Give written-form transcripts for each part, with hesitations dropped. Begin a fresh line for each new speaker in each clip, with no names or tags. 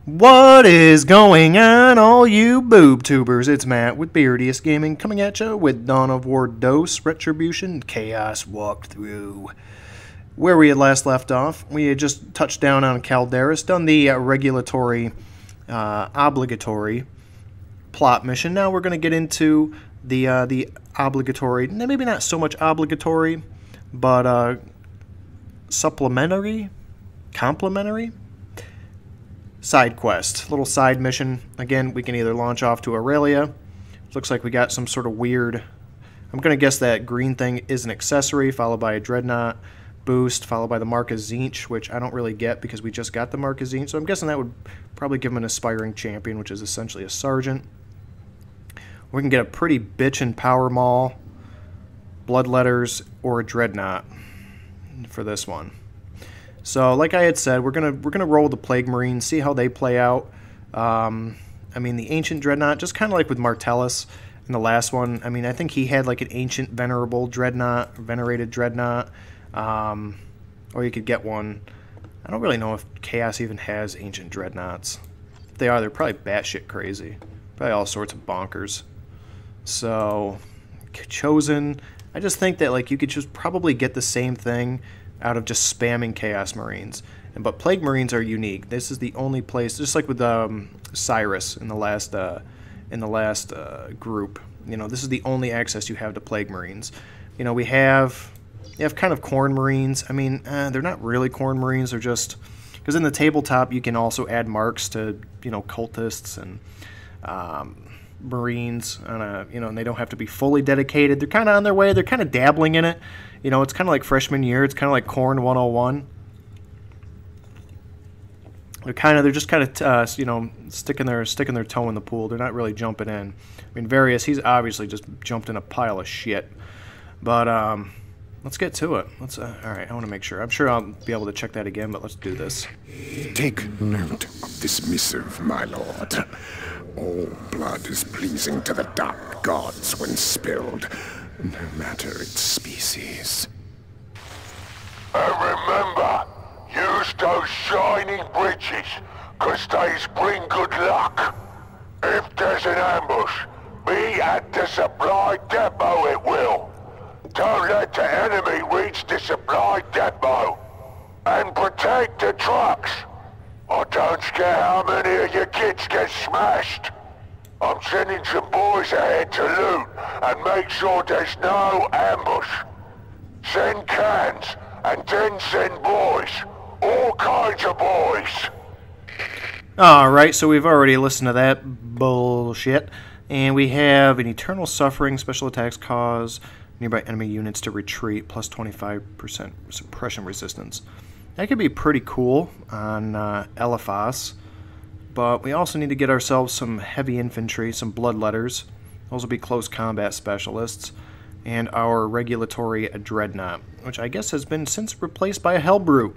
What is going on, all you boob tubers? It's Matt with Varius Gaming coming at you with Dawn of War Dose, Retribution, Chaos Walkthrough. Where we had last left off, we had just touched down on Calderis, done the regulatory, obligatory plot mission. Now we're going to get into the obligatory, maybe not so much obligatory, but supplementary, complementary side quest, little side mission. Again, we can either launch off to Aurelia. Looks like we got some sort of weird, I'm going to guess that green thing is an accessory, followed by a Dreadnought boost, followed by the Marcus Zinch, which I don't really get because we just got the Marcus Zinch, so I'm guessing that would probably give him an aspiring champion, which is essentially a sergeant. We can get a pretty bitchin' power maul, bloodletters, or a Dreadnought for this one. So, like I had said, we're gonna roll with the Plague Marines, see how they play out. I mean, the Ancient Dreadnought, just kind of like with Martellus in the last one. I mean, I think he had like an Ancient Venerable Dreadnought, Venerated Dreadnought, or you could get one. I don't really know if Chaos even has Ancient Dreadnoughts. If they are, they're probably batshit crazy, probably all sorts of bonkers. So, Chosen, I just think that like you could just probably get the same thing out of just spamming Chaos Marines. But Plague Marines are unique. This is the only place, just like with Cyrus in the last group. You know, this is the only access you have to Plague Marines. You know, you have kind of Corn Marines. I mean, they're not really Corn Marines. They're just, because in the tabletop you can also add marks to, you know, cultists and Marines, you know, and they don't have to be fully dedicated. They're kind of on their way. They're kind of dabbling in it. You know, it's kind of like freshman year. It's kind of like Corn 101. They're just kind of, you know, sticking their toe in the pool. They're not really jumping in. I mean, Varius, he's obviously just jumped in a pile of shit. But let's get to it. All right, I want to make sure. I'm sure I'll be able to check that again, but let's do this.
Take note of this missive, my lord. All blood is pleasing to the dark gods when spilled, no matter its species.
And remember, use those shining bridges, 'cause they's bring good luck. If there's an ambush, be at the supply depot it will. Don't let the enemy reach the supply depot. And protect the trucks. I don't care how many of your kids get smashed. I'm sending some boys ahead to loot and make sure there's no ambush. Send cans and then send boys. All kinds of boys.
Alright, so we've already listened to that bullshit. And we have an Eternal Suffering, special attacks cause nearby enemy units to retreat, plus 25% suppression resistance. That could be pretty cool on Eliphas, but we also need to get ourselves some heavy infantry, some bloodletters. Those will be close combat specialists, and our regulatory Dreadnought, which I guess has been since replaced by a Hellbrute.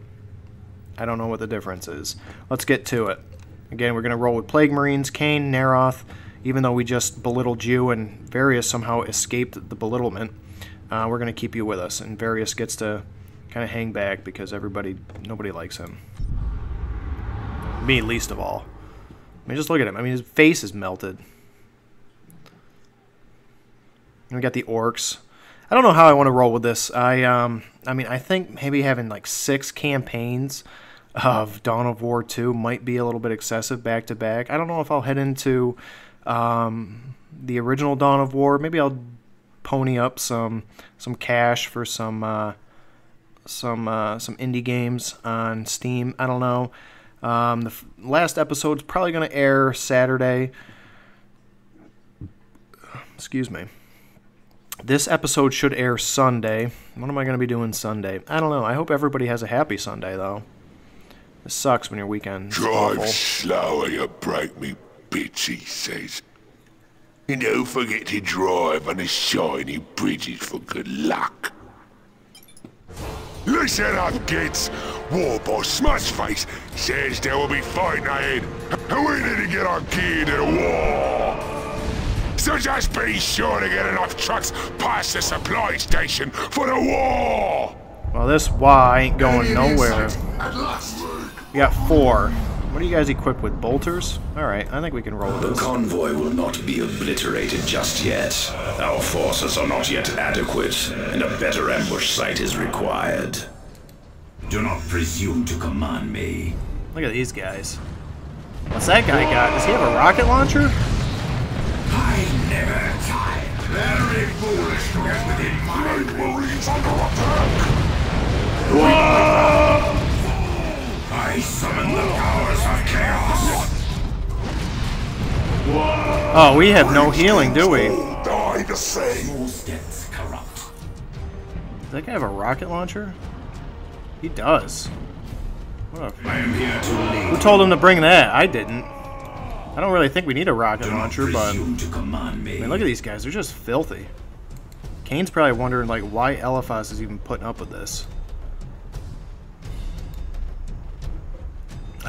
I don't know what the difference is. Let's get to it. Again, we're going to roll with Plague Marines, Kane, Naroth, even though we just belittled you and Varius somehow escaped the belittlement. We're going to keep you with us, and Varius gets to kind of hang back because nobody likes him. Me least of all. I mean, just look at him. I mean, his face is melted. And we got the Orks. I don't know how I want to roll with this. I mean, I think maybe having like 6 campaigns of Dawn of War 2 might be a little bit excessive back to back. I don't know if I'll head into the original Dawn of War. Maybe I'll pony up some cash for some indie games on Steam. I don't know. The last episode's probably going to air Saturday. Excuse me. This episode should air Sunday. What am I going to be doing Sunday? I don't know. I hope everybody has a happy Sunday, though. It sucks when your weekend is awful.
Drive slower, you break me bitch, he says. And don't forget to drive on the shiny bridges for good luck. Listen up, kids. War boss Smashface says there will be fighting ahead, and we need to get our gear to the war. So just be sure to get enough trucks past the supply station for the war.
Well, this Y ain't going nowhere. We got 4. What are you guys equipped with? Bolters? Alright, I think we can roll with
The
this.
convoy will not be obliterated just yet. Our forces are not yet adequate, and a better ambush site is required. Do not presume to command me.
Look at these guys. What's that guy got? Does he have a rocket launcher?
I never tire. Very foolish to get within my reach. I summon the powers of chaos.
Oh, we have no healing, do we?
Die the same.
Small steps corrupt.
Does that guy have a rocket launcher? He does. What a...
I am here to lead.
Who told him to bring that? I didn't. I don't really think we need a rocket launcher, but...
To command me.
I mean, look at these guys. They're just filthy. Kane's probably wondering, like, why Eliphas is even putting up with this.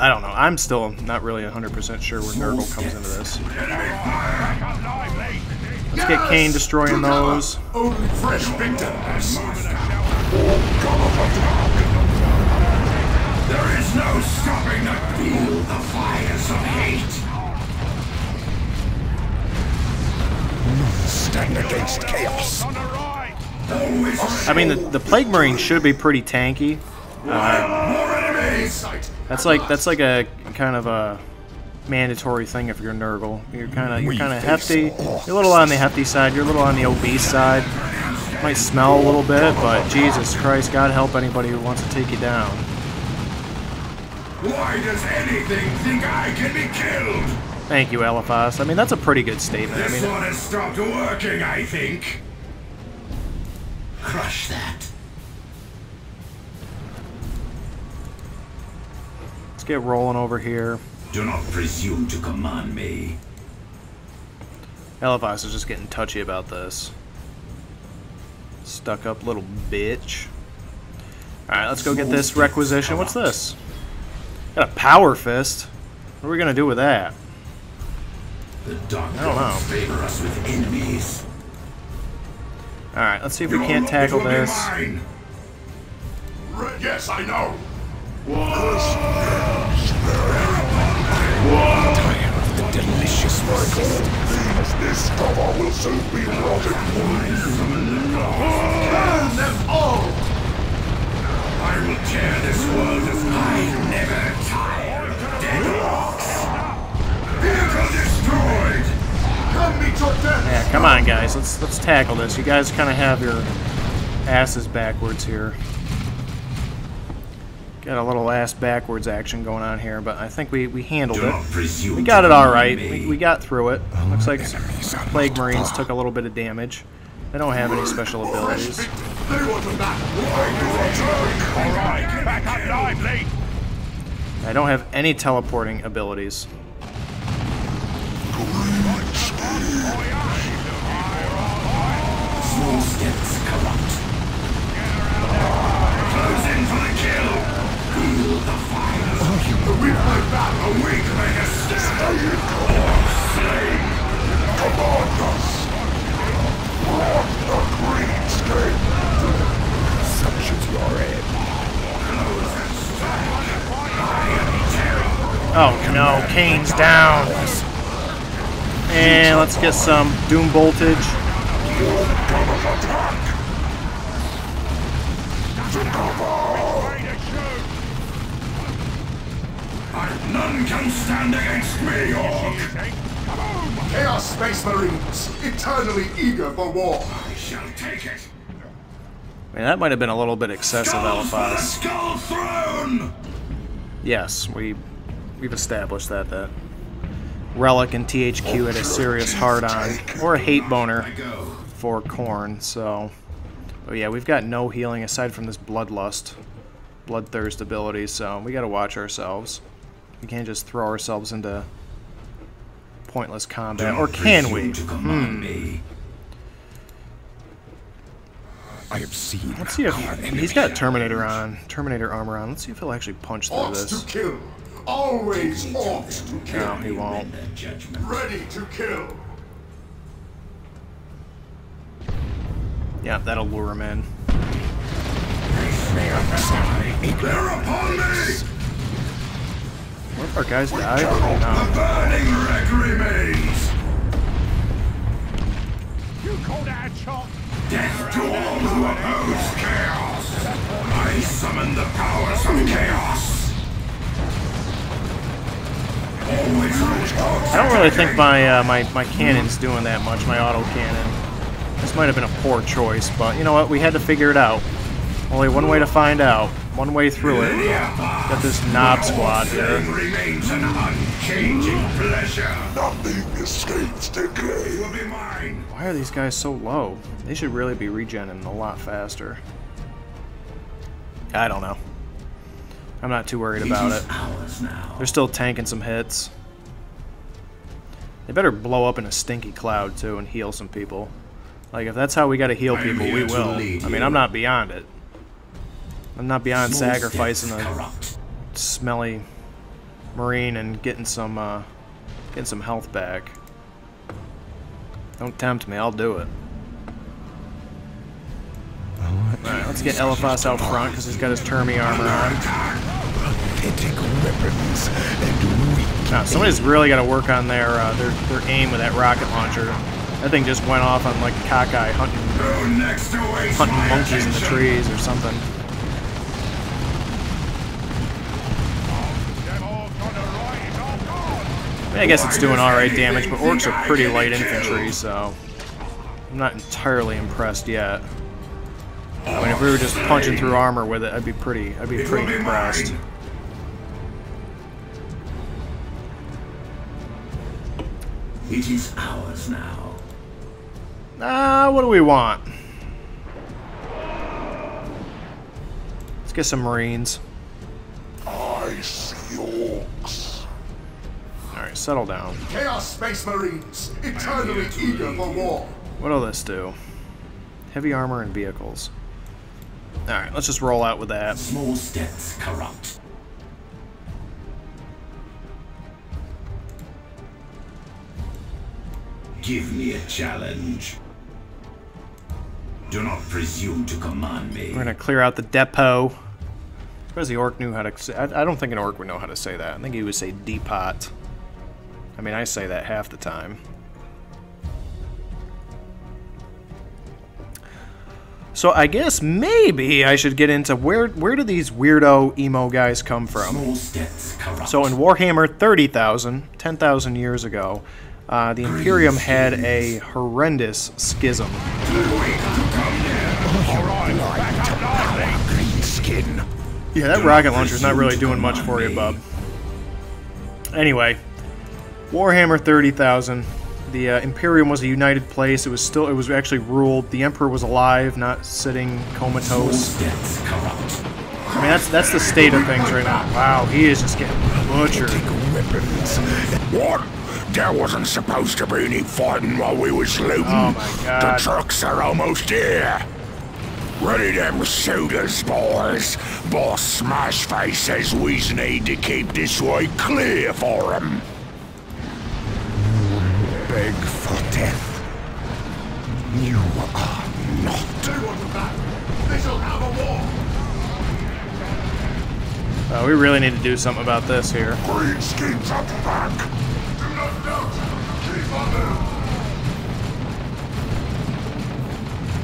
I don't know. I'm still not really 100% sure where Nurgle comes into this. Let's get Kane destroying those.
Only fresh victims.
There is no stopping the feel the fires of hate.
Stand against chaos.
I mean, the Plague Marines should be pretty tanky.
More enemies.
That's like a kind of a mandatory thing if you're Nurgle. You're kind of hefty. You're a little on the hefty side. You're a little on the obese side. Might smell a little bit, but Jesus Christ, God help anybody who wants to take you down.
Why does anything think I can be killed?
Thank you, Eliphas. I mean, that's a pretty good statement. I
This
mean,
one has stopped working, I think. Crush that.
let's get rolling over here.
Do not presume to command me.
Eliphas is just getting touchy about this. Stuck up little bitch. Alright, let's go get this requisition. What's this? Got a power fist. What are we gonna do with that?
The dark
I don't know.
gods favor us with enemies.
Alright, let's see if we can't tackle this.
Yes, I know.
Tired of the delicious Michael. This cover will soon be rotted.
Burn them all.
I will tear this world as I never tire. Dead Orks. Vehicle destroyed.
Come meet your death.
Yeah, come on guys, let's tackle this. You guys kinda have your asses backwards here. Got a little ass backwards action going on here, but I think we handled it. We got it alright. We got through it. Looks like Plague Marines took a little bit of damage. They don't have any special abilities.
They want to back.
Alright, back up lively.
I don't have any teleporting abilities.
Small steps corrupt. Close in for the kill. Feel the fire.
We fight back.
A weak man is slain. Slain.
Command us. Rot the green skin. Such is your end.
Oh no, Kane's down. And let's get some Doom Voltage.
None can stand against me, Ork.
Chaos Space Marines, eternally eager for war.
I shall take it.
I mean, that might have been a little bit excessive,
Skull for the
Eliphas.
Skull Throne.
Yes, we've established that Relic and THQ had a serious hard-on, or a hate boner,
I go.
for Khorne, so... But yeah, we've got no healing aside from this Bloodlust, Bloodthirst ability, so we gotta watch ourselves. We can't just throw ourselves into pointless combat, or can we?
I have seen.
Let's see if... He's got Terminator armor on. Let's see if he'll actually punch through
Orks
this.
to kill. Always Orks to kill.
No, he won't.
Ready to kill.
Yeah, that'll lure him in.
They're upon me!
What if our guys die?
The burning wreck remains.
You call that a shot?
Death to all who oppose chaos. I summon the powers of chaos.
I don't really think my cannon's doing that much, my auto cannon. This might have been a poor choice, but you know what? We had to figure it out. Only one way to find out. One way through it. Got this knob squad here.
Remains an unchanging pleasure.
Nothing escapes decay.
Will be mine.
Why are these guys so low? They should really be regenning a lot faster. I don't know. I'm not too worried about it. They're still tanking some hits. They better blow up in a stinky cloud too and heal some people. Like if that's how we gotta heal people, we will. I mean, I'm not beyond it. I'm not beyond sacrificing a smelly marine and getting some health back. Don't tempt me, I'll do it. Alright, let's get Eliphas out front because he's got his Termi armor on. Now, somebody's really got to work on their aim with that rocket launcher. That thing just went off on like a cockeye hunting monkeys in the trees or something. I mean, I guess it's doing alright damage, but Orks are pretty light infantry, so I'm not entirely impressed yet. I mean, if we were just punching through armor with it, I'd be pretty impressed.
It is ours now.
What do we want? Let's get some Marines.
I see Orks.
Alright, settle down.
Chaos Space Marines, eternally eager for war.
What'll this do? Heavy armor and vehicles. Alright, let's just roll out with that.
Small steps corrupt. Give me a challenge. Do not presume to command me.
We're gonna clear out the depot. I suppose the Ork knew how to say. I don't think an Ork would know how to say that. I think he would say depot. I mean, I say that half the time. So I guess maybe I should get into where do these weirdo emo guys come from? So in Warhammer 30,000, 10,000 years ago, the Imperium had a horrendous schism. Yeah, that rocket launcher's not really doing much for you, bub. Anyway, Warhammer 30,000. The Imperium was a united place. It was actually ruled. The Emperor was alive, not sitting comatose. I mean, that's the state of things right now. Wow, he is just getting butchered.
What? There wasn't supposed to be any fighting while we was looting.
Oh my God.
The trucks are almost here. Ready them sodas, boys. Boss Smashface says we need to keep this way clear for him. Beg for death. You are not.
They shall have a war.
We really need to do something about this here.
Green schemes at the back. Do not doubt. Keep on them.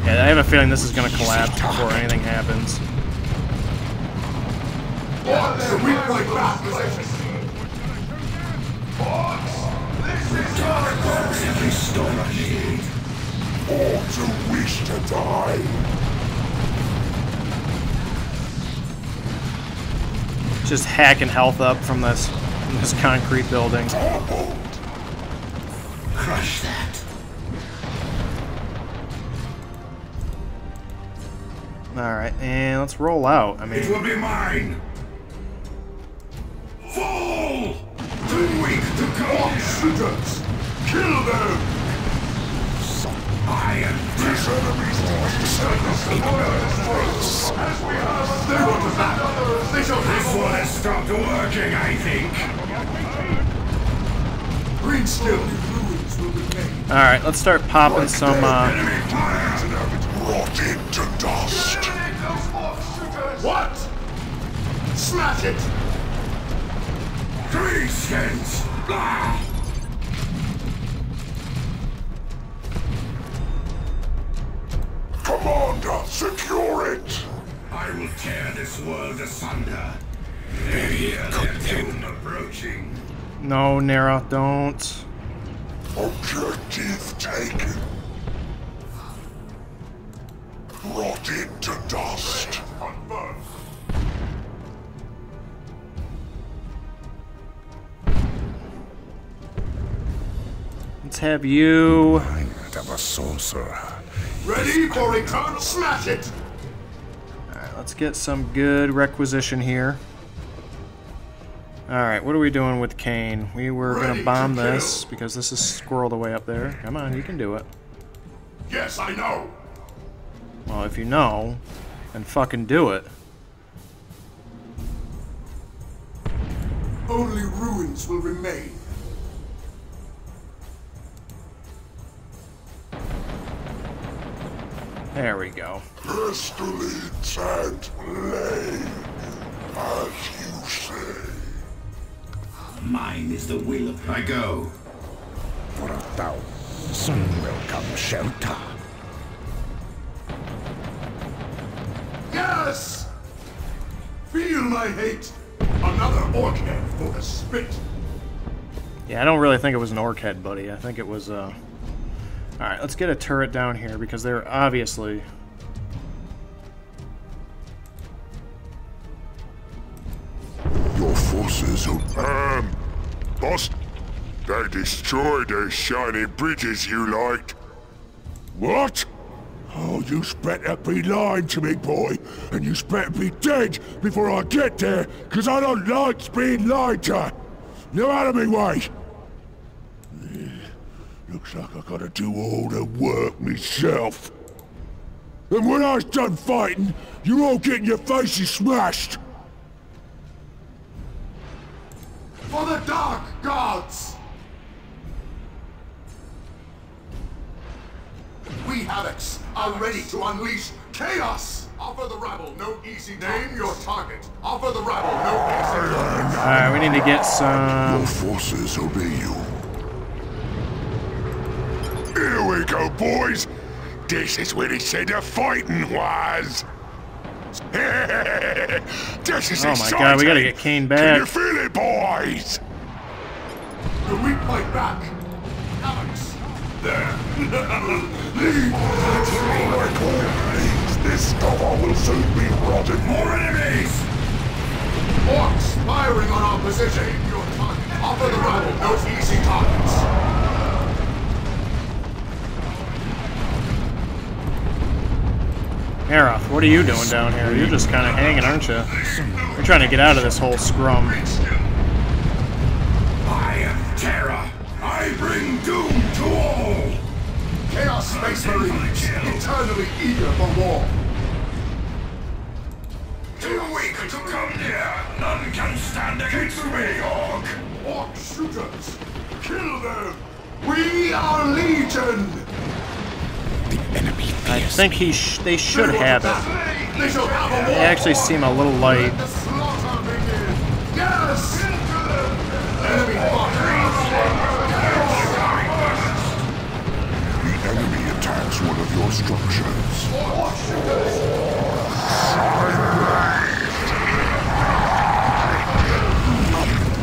Yeah, I have a feeling this is going to collapse before anything happens.
The weak point back.
Dark gods have restored me.
All to wish to die.
Just hacking health up from this concrete building.
Crush that.
Alright, and let's roll out. I
It will
mean,
be mine. Fall! Too weak to come.
Shooters, kill them.
I am
These enemies want to send us the face. As we have, they want to back. They shall
This
have a
one
war.
has stopped working, I think.
Green skill ruins will remain.
alright, let's start popping some,
Enemy fire!
Rot into dust. What? Smash it!
Greenskins! Blah!
Commander, secure it!
I will tear this world asunder. Hear their doom approaching.
No, Nera, don't.
Objective taken. Rotted to dust.
Let's have you.
Mind of a sorcerer.
Ready for eternal smash it!
Alright, let's get some good requisition here. Alright, what are we doing with Kane? We were going to bomb this because this is squirreled away up there. Come on, you can do it.
Yes, I know!
Well, if you know, then fucking do it.
Only ruins will remain.
There we go.
Pestilence and plague, as you say.
Mine is the will of... I go.
For a thou, soon will come shelter.
Yes! Feel my hate! Another orc head for the spit!
Yeah, I don't really think it was an orc head, buddy. I think it was, Alright, let's get a turret down here because they're obviously...
Your forces who... boss, they destroyed those shiny bridges you liked. What? Oh, you better be lying to me, boy, and you better be dead before I get there, because I don't like being lied to. Now out of me way. Looks like I gotta do all the work myself. And when I was done fighting, you all getting your faces smashed. For the dark gods! We Havocs are ready to unleash chaos! Offer the rabble no easy targets. Name your target. Offer the rabble no easy targets.
Alright, we need to get some...
Your forces obey you. Here we go, boys! This is where he said the fighting was! This is
Oh my god, we gotta get Kane back.
Can you feel it, boys? The weak fight back! Alex! There! Leave! This stubble will soon be rotted! More enemies! Orcs firing on our position! Your target. Offer the rabble no easy targets!
Aeroth, what are you doing down here? You're just kind of hanging, aren't you? You're trying to get out of this whole scrum.
I am terror. I bring doom to all.
Chaos Space Marines, eternally eager for war.
Too weak to come near. None can stand against me, Orc.
Orc shooters, kill them. We are Legion.
I think they should have it. They actually seem a little light.
Yes! Enemy the enemy attacks one of your structures.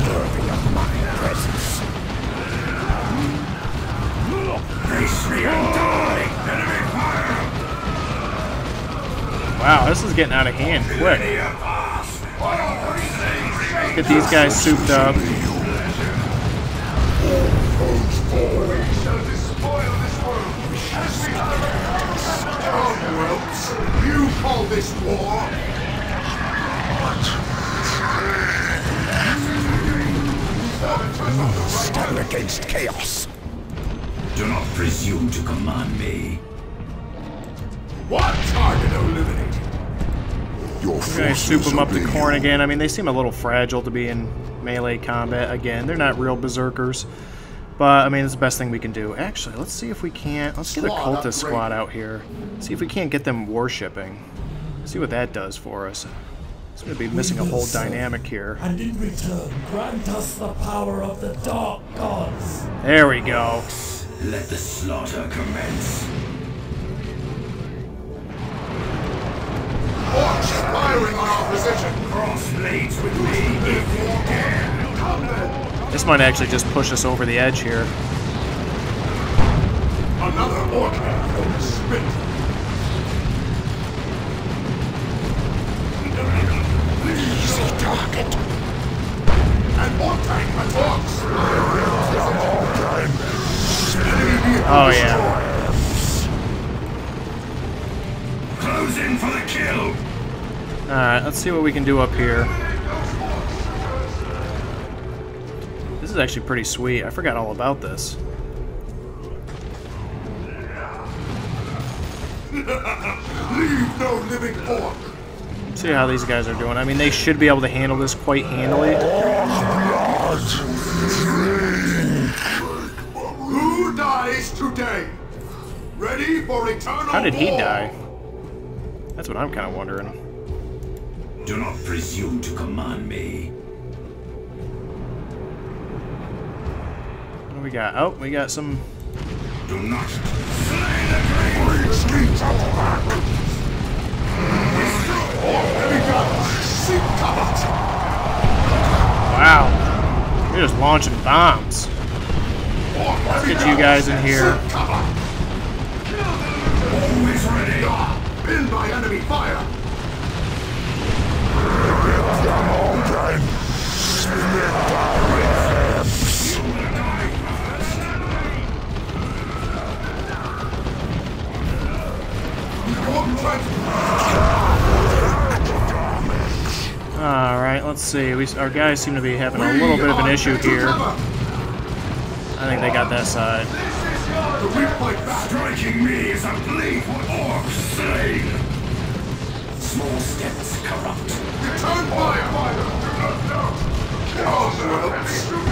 Worthy of my presence.
Face me and die. Enemy fire.
Wow, this is getting out of hand quick. Get these guys souped up.
You call this war?
Stand against chaos.
Do not presume to command me.
What target eliminated? Your
We're gonna soup them up to corn again. I mean, they seem a little fragile to be in melee combat. Again, they're not real berserkers. But, I mean, it's the best thing we can do. Actually, let's see if we can't... Let's get a cultist squad out here. See if we can't get them worshipping. See what that does for us. It's going to be missing a whole dynamic here.
And in return, grant us the power of the dark gods.
There we go.
Let the slaughter commence.
Orks firing on our position.
Cross blades with me if you dare.
Come then.
This might actually just push us over the edge here.
Another Ork man spit. Easy target. And more tank attacks.
Oh yeah.
Close in for the kill.
Alright, let's see what we can do up here. This is actually pretty sweet. I forgot all about this.
Leave no living Ork.
See how these guys are doing. I mean, they should be able to handle this quite handily.
Who dies today? Ready for eternal
How did he
war?
die? That's what I'm kind of wondering.
Do not presume to command me.
What do we got? Oh, we got some...
Do not slay the great.
Wow. You're just launching bombs. Let's get you guys in here.
Always ready.
Been by enemy fire.
Alright, let's see. Our guys seem to be having a little bit of an issue here. I think they got that side.
Striking me is a plea for Orks slain. Small steps corrupt.
Return fire!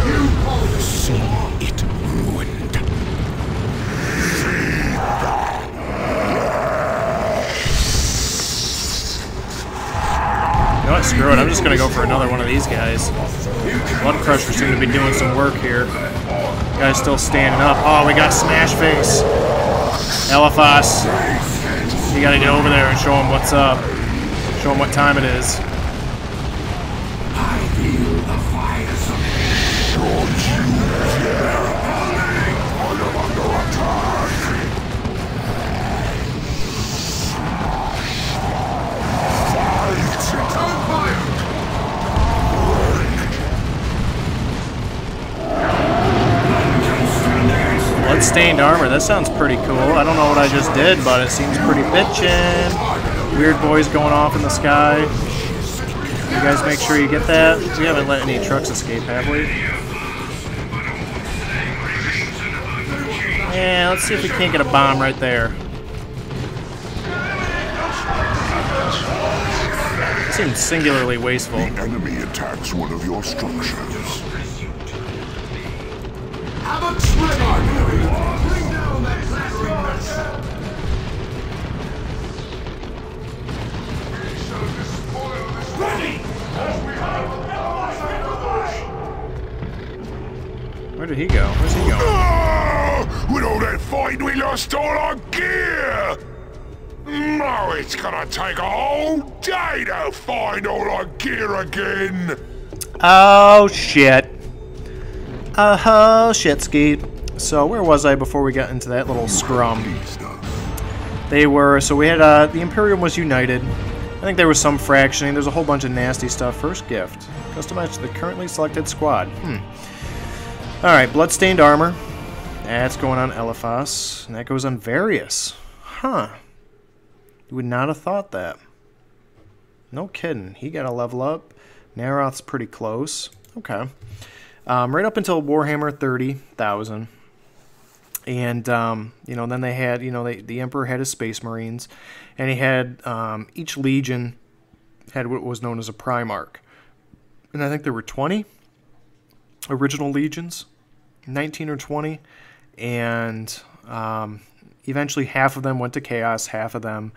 You
See it ruined.
You know what? Screw it. I'm just going to go for another one of these guys. Blood Crusher seem to be doing some work here. Guy's still standing up. Oh, we got Smash Face. Eliphas. You got to get over there and show him what's up. Show him what time it is.
I feel the fires of
Bloodstained armor. That sounds pretty cool. I don't know what I just did, but it seems pretty bitchin'. Weird boys going off in the sky. You guys make sure you get that. We haven't let any trucks escape, have we? Yeah, let's see if we can't get a bomb right there. It seems singularly wasteful.
The enemy attacks one of your structures.
have a trigger! Bring down that blasting mess! Ready!
Where did he go? Where's he going?
With all that fight, we lost all our gear! No, it's gonna take a whole day to find all our gear again!
Oh, shit. Oh, shit, Skeet. So, where was I before we got into that little scrum? They were, so we had, the Imperium was united. I think there was some fractioning. There's a whole bunch of nasty stuff. First gift. Customized to the currently selected squad. Alright, bloodstained armor. That's going on Eliphas. And that goes on Varius. Huh. You would not have thought that. No kidding. He got a level up. Naroth's pretty close. Okay. Right up until Warhammer 30,000. And, you know, then they had, you know, the Emperor had his Space Marines. And he had, each Legion had what was known as a Primarch. And I think there were 20 original Legions. 19 or 20. And eventually half of them went to Chaos. Half of them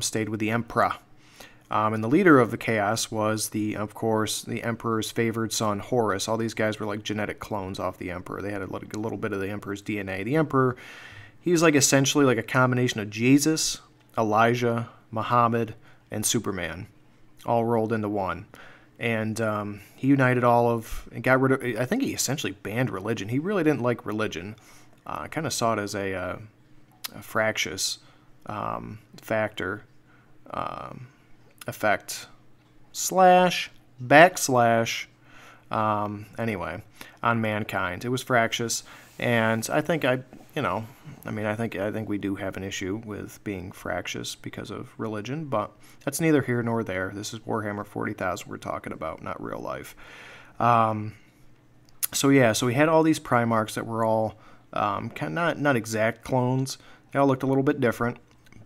stayed with the Emperor. And the leader of the chaos was, of course, the Emperor's favored son, Horus. All these guys were like genetic clones off the Emperor. They had a little bit of the Emperor's DNA. The Emperor, he was like essentially like a combination of Jesus, Elijah, Muhammad, and Superman, all rolled into one. And he united all of, and got rid of, I think he essentially banned religion. He really didn't like religion. I kind of saw it as a fractious factor, effect, / anyway, on mankind. It was fractious, and I think I think we do have an issue with being fractious because of religion, but that's neither here nor there. This is Warhammer 40,000 we're talking about, not real life. So we had all these Primarchs that were all kind of not exact clones. They all looked a little bit different,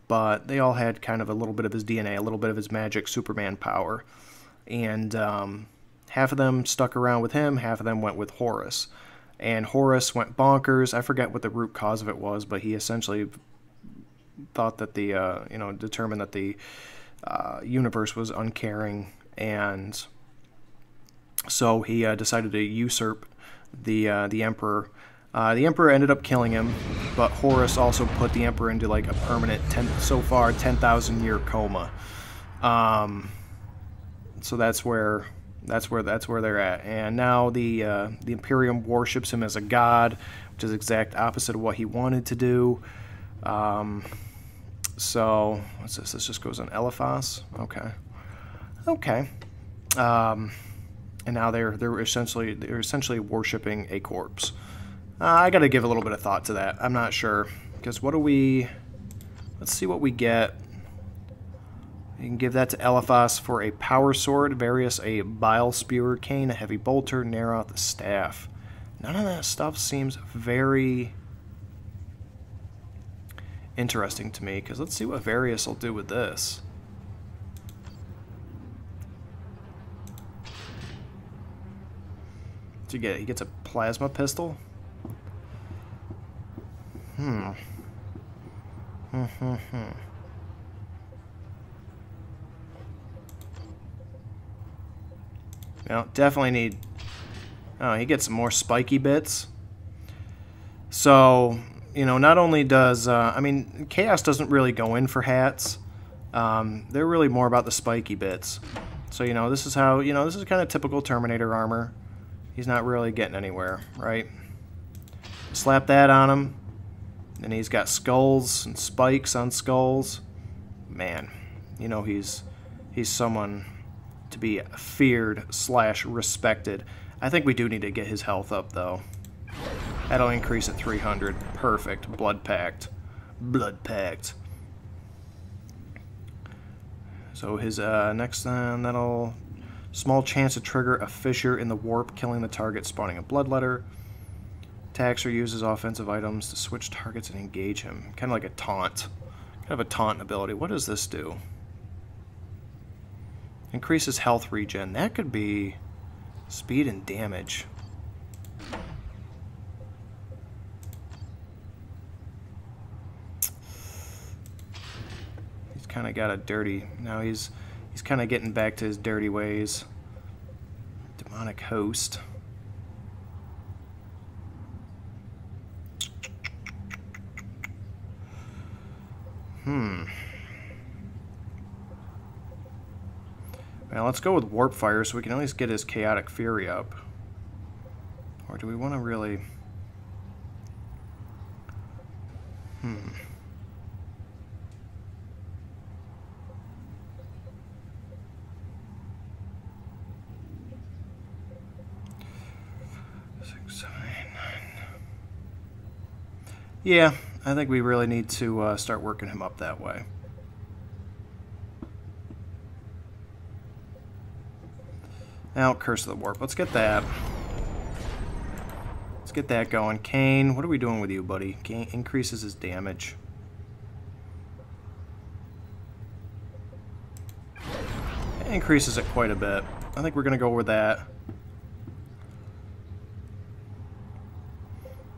but they all had kind of a little bit of his DNA, a little bit of his magic Superman power. And half of them stuck around with him, half of them went with Horus. And Horus went bonkers. I forget what the root cause of it was, but he essentially thought that determined that the universe was uncaring, and so he decided to usurp the Emperor. The Emperor ended up killing him, but Horus also put the Emperor into like a permanent 10,000 year coma. So that's where they're at. And now the Imperium worships him as a god, which is the exact opposite of what he wanted to do. So what's this? This just goes on Eliphas. Okay. And now they're essentially worshiping a corpse. I got to give a little bit of thought to that. I'm not sure, because let's see what we get. You can give that to Eliphas for a power sword, Varius a bile spewer, Cain a heavy bolter, Neroth the staff. None of that stuff seems very interesting to me, because let's see what Varius will do with this. What's he get? He gets a plasma pistol? Now, definitely need... Oh, he gets some more spiky bits. So, not only does... Chaos doesn't really go in for hats. They're really more about the spiky bits. So, this is how... this is kind of typical Terminator armor. He's not really getting anywhere, right? Slap that on him. And he's got skulls and spikes on skulls. Man, he's someone to be feared / respected. I think we do need to get his health up, though. That'll increase at 300. Perfect. Blood packed. So his next that'll... Small chance to trigger a fissure in the warp, killing the target, spawning a bloodletter. Attacks or uses offensive items to switch targets and engage him. Kind of like a taunt. Kind of a taunt ability. What does this do? Increases health regen. That could be speed and damage. He's kind of got a dirty... Now he's kind of getting back to his dirty ways. Demonic host. Well, let's go with Warp Fire so we can at least get his Chaotic Fury up. Or do we want to really... Yeah, I think we really need to start working him up that way. Now, Curse of the Warp. Let's get that. Let's get that going. Cain, what are we doing with you, buddy? Cain increases his damage. It increases it quite a bit. I think we're going to go with that.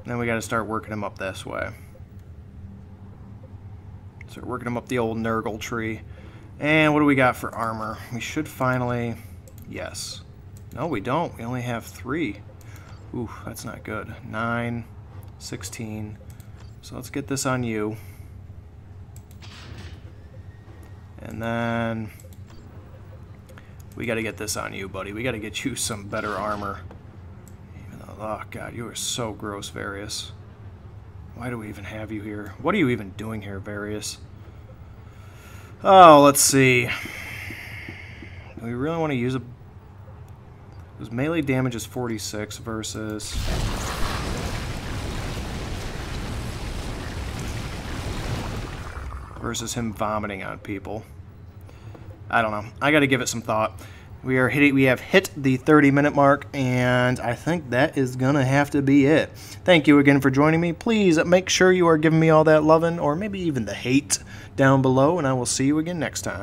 Then we got to start working him up this way. Start working him up the old Nurgle tree. And what do we got for armor? We should finally... Yes. No, we don't. We only have 3. Ooh, that's not good. 9, 16. So let's get this on you. And then... we got to get this on you, buddy. We got to get you some better armor. Even though, oh, God, you are so gross, Varius. Why do we even have you here? What are you even doing here, Varius? Oh, let's see. Do we really want to use a... His melee damage is 46 versus... versus him vomiting on people. I don't know. I got to give it some thought. We have hit the 30-minute mark, and I think that is going to have to be it. Thank you again for joining me. Please make sure you are giving me all that loving, or maybe even the hate, down below, and I will see you again next time.